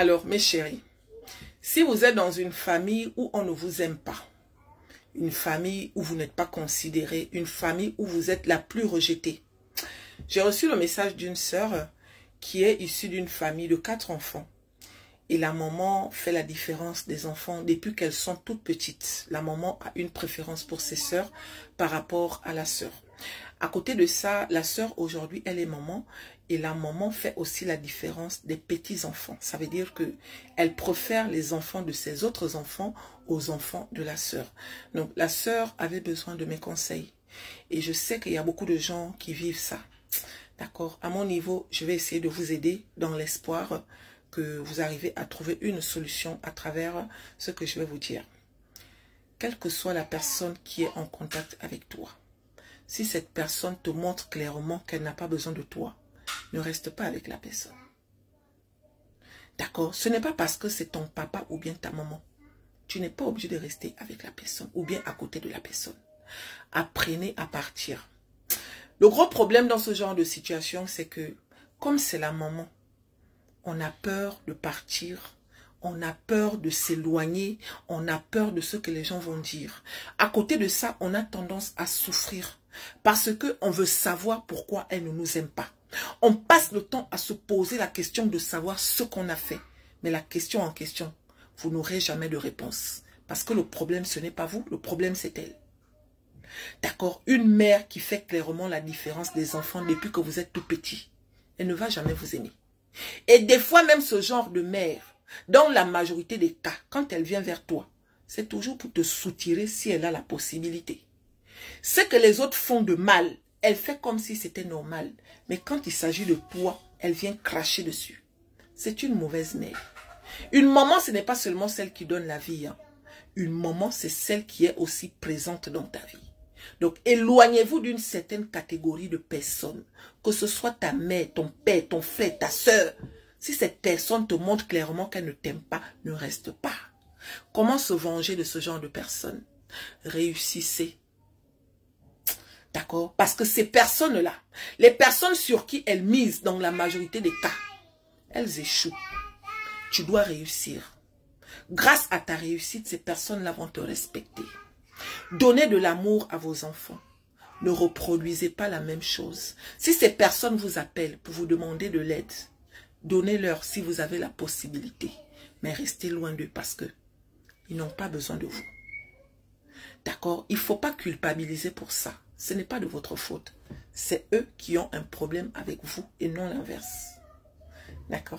Alors, mes chéris, si vous êtes dans une famille où on ne vous aime pas, une famille où vous n'êtes pas considéré, une famille où vous êtes la plus rejetée. J'ai reçu le message d'une sœur qui est issue d'une famille de 4 enfants. Et la maman fait la différence des enfants depuis qu'elles sont toutes petites. La maman a une préférence pour ses sœurs par rapport à la sœur. À côté de ça, la sœur aujourd'hui, elle est maman. Et la maman fait aussi la différence des petits-enfants. Ça veut dire que elle préfère les enfants de ses autres enfants aux enfants de la sœur. Donc la sœur avait besoin de mes conseils. Et je sais qu'il y a beaucoup de gens qui vivent ça. D'accord? À mon niveau, je vais essayer de vous aider dans l'espoir que vous arrivez à trouver une solution à travers ce que je vais vous dire. Quelle que soit la personne qui est en contact avec toi, si cette personne te montre clairement qu'elle n'a pas besoin de toi, ne reste pas avec la personne. D'accord? Ce n'est pas parce que c'est ton papa ou bien ta maman. Tu n'es pas obligé de rester avec la personne ou bien à côté de la personne. Apprenez à partir. Le gros problème dans ce genre de situation, c'est que comme c'est la maman, on a peur de partir, on a peur de s'éloigner, on a peur de ce que les gens vont dire. À côté de ça, on a tendance à souffrir parce qu'on veut savoir pourquoi elle ne nous aime pas. On passe le temps à se poser la question de savoir ce qu'on a fait. Mais la question en question, vous n'aurez jamais de réponse. Parce que le problème, ce n'est pas vous, le problème, c'est elle. D'accord? Une mère qui fait clairement la différence des enfants depuis que vous êtes tout petit, elle ne va jamais vous aimer. Et des fois, même ce genre de mère, dans la majorité des cas, quand elle vient vers toi, c'est toujours pour te soutirer si elle a la possibilité. Ce que les autres font de mal, elle fait comme si c'était normal. Mais quand il s'agit de toi, elle vient cracher dessus. C'est une mauvaise mère. Une maman, ce n'est pas seulement celle qui donne la vie. Hein. Une maman, c'est celle qui est aussi présente dans ta vie. Donc, éloignez-vous d'une certaine catégorie de personnes. Que ce soit ta mère, ton père, ton frère, ta soeur. Si cette personne te montre clairement qu'elle ne t'aime pas, ne reste pas. Comment se venger de ce genre de personnes? Réussissez. D'accord? Parce que ces personnes-là, les personnes sur qui elles misent dans la majorité des cas, elles échouent. Tu dois réussir. Grâce à ta réussite, ces personnes-là vont te respecter. Donnez de l'amour à vos enfants. Ne reproduisez pas la même chose. Si ces personnes vous appellent pour vous demander de l'aide, donnez-leur si vous avez la possibilité. Mais restez loin d'eux parce que ils n'ont pas besoin de vous. D'accord? Il ne faut pas culpabiliser pour ça. Ce n'est pas de votre faute. C'est eux qui ont un problème avec vous et non l'inverse. D'accord?